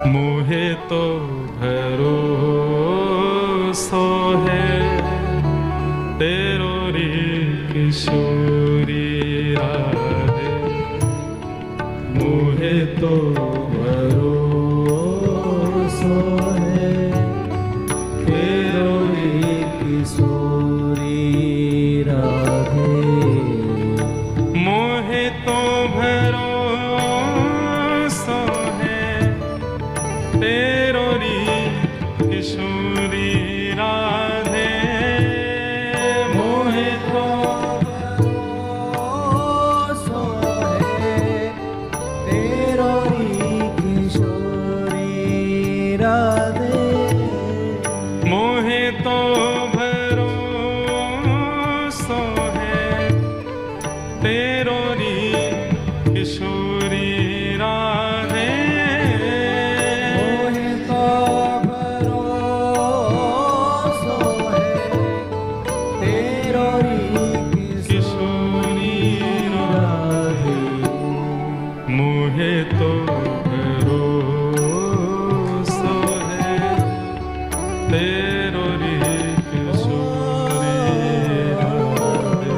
मोहे तो भरोसो है तेरो री किशोरी राधे। मोहे तो भरोसो है तेरो री किशोरी राधे। मोहे तो भरोसो है तेरो री किशोरी राधे। मोहे तो भरोसो है तेरो री किशोरी राधे। मोहे तो भरोसो है तेरो री किशोरी राधे। मोहे तो भरोसो है तेरो री किशोरी राधे। मोहे तो भरोसो है तेरो री किशोरी राधे।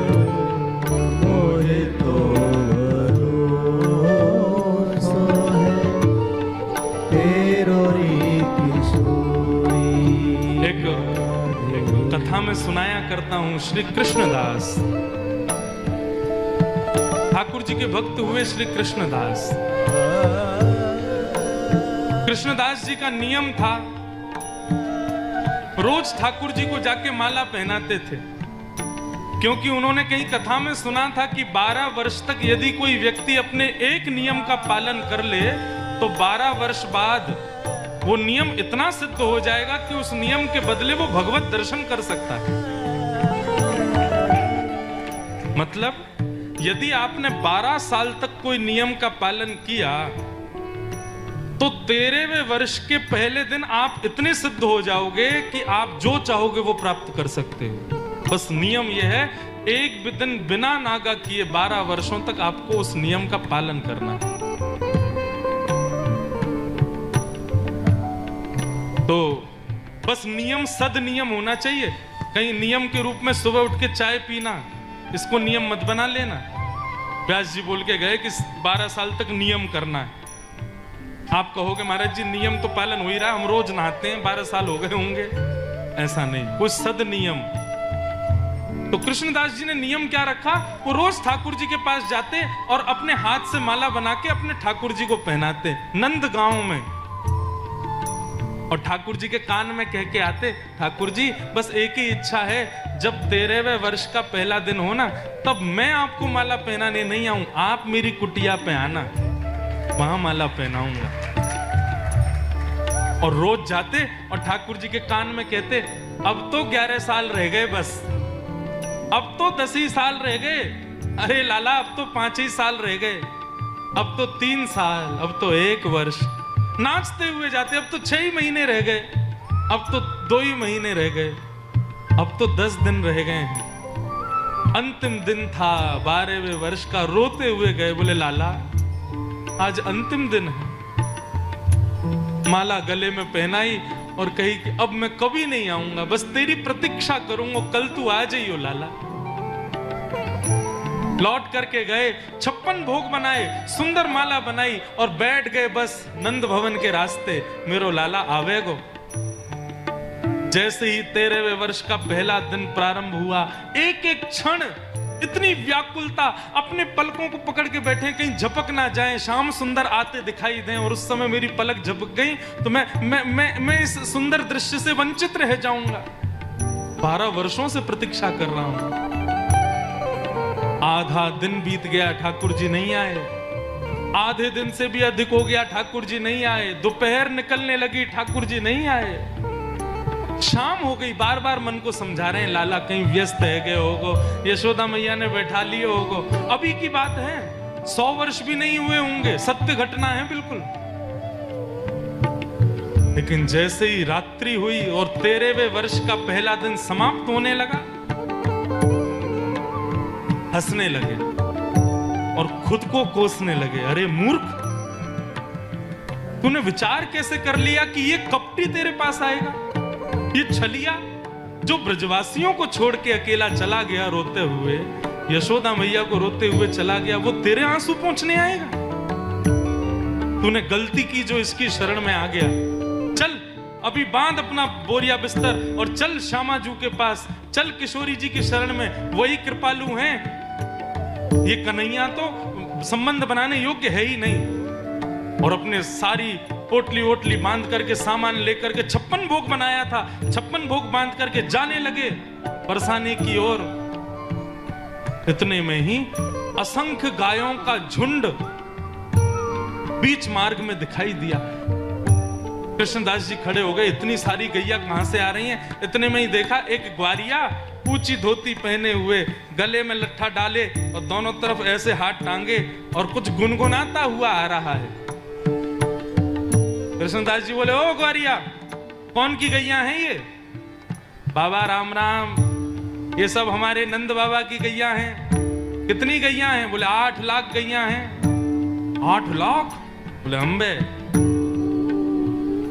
मोहे तो भरोसो है तेरो री किशोरी। एक कथा में सुनाया करता हूं। श्री कृष्णदास ठाकुर जी के भक्त हुए। श्री कृष्णदास कृष्णदास जी का नियम था, रोज ठाकुर जी को जाके माला पहनाते थे, क्योंकि उन्होंने कहीं कथा में सुना था कि 12 वर्ष तक यदि कोई व्यक्ति अपने एक नियम का पालन कर ले तो 12 वर्ष बाद वो नियम इतना सिद्ध हो जाएगा कि उस नियम के बदले वो भगवत दर्शन कर सकता है। मतलब यदि आपने 12 साल तक कोई नियम का पालन किया तो 13वें वर्ष के पहले दिन आप इतने सिद्ध हो जाओगे कि आप जो चाहोगे वो प्राप्त कर सकते हो। बस नियम यह है, एक भी दिन बिना नागा किए 12 वर्षों तक आपको उस नियम का पालन करना है। तो बस नियम सद नियम होना चाहिए। कहीं नियम के रूप में सुबह उठ के चाय पीना, इसको नियम मत बना लेना। व्यास जी बोल के गए कि 12 साल तक नियम करना है। आप कहोगे महाराज जी नियम तो पालन हो ही रहा, हम रोज नहाते हैं, 12 साल हो गए होंगे। ऐसा नहीं, कुछ सद नियम। तो कृष्णदास जी ने नियम क्या रखा, वो रोज ठाकुर जी के पास जाते और अपने हाथ से माला बना के अपने ठाकुर जी को पहनाते नंद गांव में, और ठाकुर जी के कान में कह के आते, ठाकुर जी बस एक ही इच्छा है, जब 13वें वर्ष का पहला दिन हो ना तब मैं आपको माला पहनाने नहीं आऊं, आप मेरी कुटिया पे आना, वहां माला पहनाऊंगा। और रोज जाते और ठाकुर जी के कान में कहते, अब तो 11 साल रह गए, बस अब तो 10 ही साल रह गए, अरे लाला अब तो 5 ही साल रह गए, अब तो 3 साल, अब तो 1 वर्ष। नाचते हुए जाते, अब तो 6 ही महीने रह गए, अब तो 2 ही महीने रह गए, अब तो 10 दिन रह गए हैं। अंतिम दिन था 12वें वर्ष का, रोते हुए गए, बोले लाला आज अंतिम दिन है। माला गले में पहनाई और कही कि अब मैं कभी नहीं आऊंगा, बस तेरी प्रतीक्षा करूंगा, कल तू आ जाइयो लाला। लौट करके गए, 56 भोग बनाए, सुंदर माला बनाई और बैठ गए बस नंद भवन के रास्ते, मेरो लाला आवेगो। जैसे ही 13वें वर्ष का पहला दिन प्रारंभ हुआ, एक एक क्षण इतनी व्याकुलता, अपने पलकों को पकड़ के बैठे कहीं झपक ना जाए, श्याम सुंदर आते दिखाई दें, और उस समय मेरी पलक झपक गई तो मैं इस सुंदर दृश्य से वंचित रह जाऊंगा। 12 वर्षों से प्रतीक्षा कर रहा हूं। आधा दिन बीत गया, ठाकुर जी नहीं आए। आधे दिन से भी अधिक हो गया, ठाकुर जी नहीं आए। दोपहर निकलने लगी, ठाकुर जी नहीं आए। शाम हो गई, बार बार मन को समझा रहे हैं, लाला कहीं व्यस्त है गए होगो, यशोदा मैया ने बैठा लिए होगो। अभी की बात है, 100 वर्ष भी नहीं हुए होंगे, सत्य घटना है बिल्कुल। लेकिन जैसे ही रात्रि हुई और 13वें वर्ष का पहला दिन समाप्त होने लगा, हंसने लगे और खुद को कोसने लगे, अरे मूर्ख, तूने विचार कैसे कर लिया कि ये कपटी तेरे पास आएगा? ये छलिया जो ब्रजवासियों को छोड़ के अकेला चला गया रोते हुए, यशोदा मैया को रोते हुए चला गया, वो तेरे आंसू पोंछने आएगा? तूने गलती की जो इसकी शरण में आ गया। चल अभी बांध अपना बोरिया बिस्तर और चल श्यामाजू के पास, चल किशोरी जी की शरण में, वही कृपालु हैं। ये कन्हैया तो संबंध बनाने योग्य है ही नहीं। और अपने सारी पोटली ओटली बांध करके सामान लेकर के 56 भोग बनाया था, 56 भोग बांध करके जाने लगे बरसाने की ओर। इतने में ही असंख्य गायों का झुंड बीच मार्ग में दिखाई दिया। कृष्णदास जी खड़े हो गए, इतनी सारी गैया कहां से आ रही हैं? इतने में ही देखा एक ग्वारिया ऊंची धोती पहने हुए, गले में लट्ठा डाले और दोनों तरफ ऐसे हाथ टांगे और कुछ गुनगुनाता हुआ आ रहा है। कृष्णदास जी बोले, ओ ग्वारिया, कौन की गैया हैं ये? बाबा राम राम, ये सब हमारे नंद बाबा की गैया हैं। कितनी गैया हैं? बोले 8 लाख गैया हैं। 8 लाख? बोले अम्बे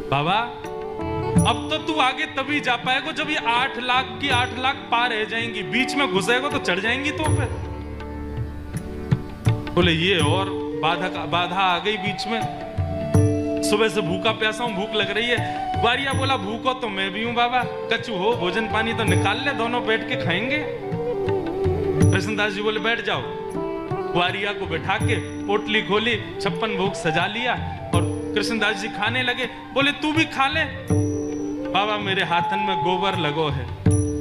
बाबा, अब तो तू आगे तभी जा पाएगा जब ये 8 लाख की 8 लाख पार रह जाएंगी, बीच में घुसेगा तो चढ़ जाएंगी तो पे। बोले ये और बाधा आ गई बीच में। सुबह से भूखा प्यासा हूं, भूख लग रही है। ग्वारिया बोला, भूखो तो मैं भी हूं बाबा, कचू हो, भोजन पानी तो निकाल ले, दोनों बैठ के खाएंगे। कृष्णदास जी बोले, बैठ जाओ। ग्वारिया को बैठा के पोटली खोली, 56 भोग सजा लिया और कृष्णदास जी खाने लगे। बोले, तू भी खा ले। बाबा, मेरे हाथन में गोबर लगो है,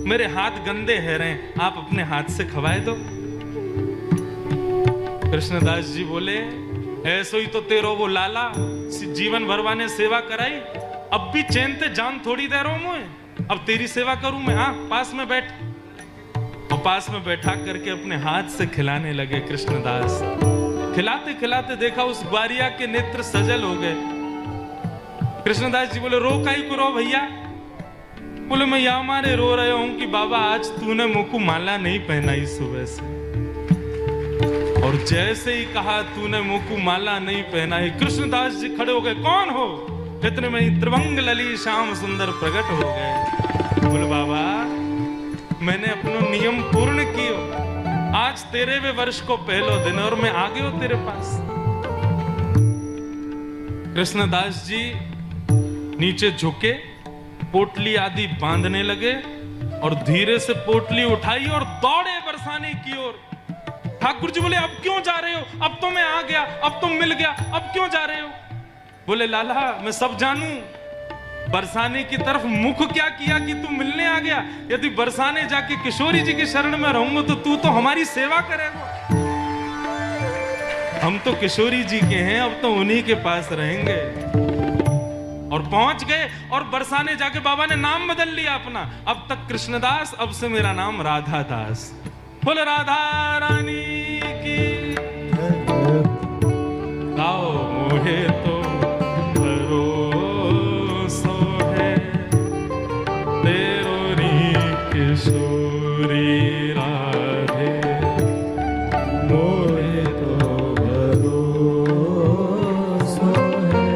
मेरे हाथ गंदे है रहे, आप अपने हाथ से खवाए दो। कृष्णदास जी बोले, ऐसो ही तो तेरो वो लाला जीवन भरवाने सेवा कराई, अब भी चैन ते जान थोड़ी दे रहा हूं मैं, अब तेरी सेवा करूं मैं? हाँ, पास में बैठ। और पास में बैठा करके अपने हाथ से खिलाने लगे कृष्णदास। खिलाते खिलाते देखा उस ग्वारिया के नेत्र सजल हो गए। कृष्णदास जी बोले, रो काई को रो भैया? बोले, मैं यहाँ मारे रो रहे हूं कि बाबा आज तूने मुझको माला नहीं पहनाई सुबह से। और जैसे ही कहा तूने मुझको माला नहीं पहनाई, कृष्णदास जी खड़े हो गए, कौन हो? इतने में ही त्रिभंग लली श्याम सुंदर प्रकट हो गए। बोले, बाबा मैंने अपना नियम पूर्ण कियो, आज तेरे वे वर्ष को पहलो दिन और मैं आ गयो तेरे पास। कृष्णदास जी नीचे झुके, पोटली आदि बांधने लगे और धीरे से पोटली उठाई और दौड़े बरसाने की ओर। ठाकुर जी बोले, अब क्यों जा रहे हो? अब तो मैं आ गया, अब तो मिल गया, अब क्यों जा रहे हो? बोले, लाला मैं सब जानू, बरसाने की तरफ मुख क्या किया कि तू मिलने आ गया? यदि बरसाने जाके किशोरी जी की शरण में रहूंगा तो तू तो हमारी सेवा करेगा। हम तो किशोरी जी के हैं, अब तो उन्हीं के पास रहेंगे। और पहुंच गए और बरसाने जाके बाबा ने नाम बदल लिया अपना, अब तक कृष्णदास, अब से मेरा नाम राधा दास। बोले राधा रानी की। गाओ मोहे तो भरोसो है, तेरो री किशोरी राधे, मोहे तो भरोसो है,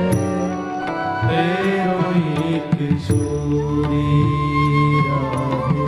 तेरो ही किशोरी राधे।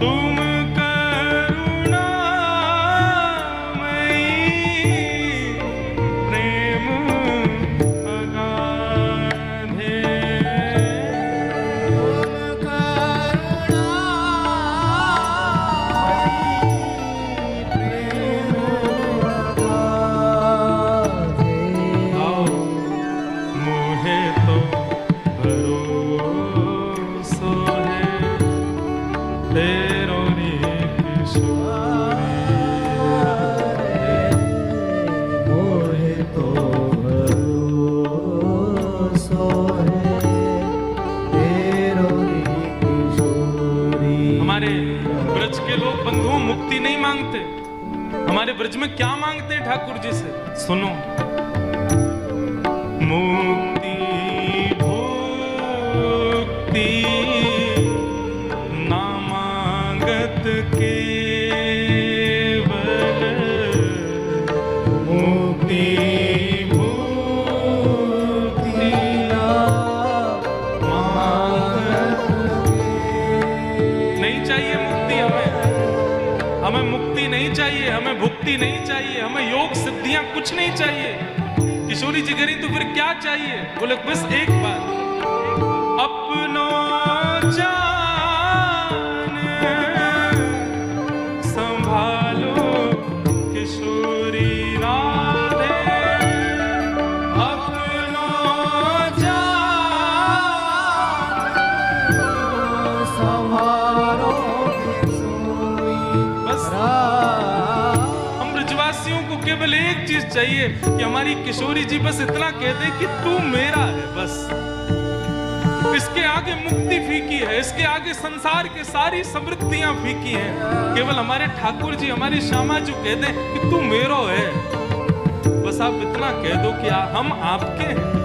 तुम करुणामयी प्रेम अगाधे। आओ मोहे तो भरोसो है तेरो रे किशोरी मोहे तो भरोसो है तेरो रे किशोरी। हमारे ब्रज के लोग बंधुओं मुक्ति नहीं मांगते। हमारे ब्रज में क्या मांगते हैं ठाकुर जी से, सुनो। मुक्ति भुक्ति ना मांगत केवल, मुक्ति भुक्ति ना मांगत। नहीं चाहिए मुक्ति हमें मुक्ति नहीं चाहिए, हमें भुक्ति नहीं चाहिए, हमें योग सिद्धियां कुछ नहीं चाहिए। किशोरी जी करी तो फिर क्या चाहिए? बोले बस एक बात, अपनो जान संभालो किशोरी राधे, अपनो जान संभालो किशोरी। बस हम ब्रजवासियों को केवल एक चीज चाहिए कि हमारी किशोरी जी बस इतना कह दे कि तू मेरा है, बस। इसके आगे मुक्ति फीकी है, इसके आगे संसार के सारी समृद्धियां फीकी हैं। केवल हमारे ठाकुर जी, हमारी श्यामा जी कह दें कि तू मेरो है, बस आप इतना कह दो कि हम आपके हैं।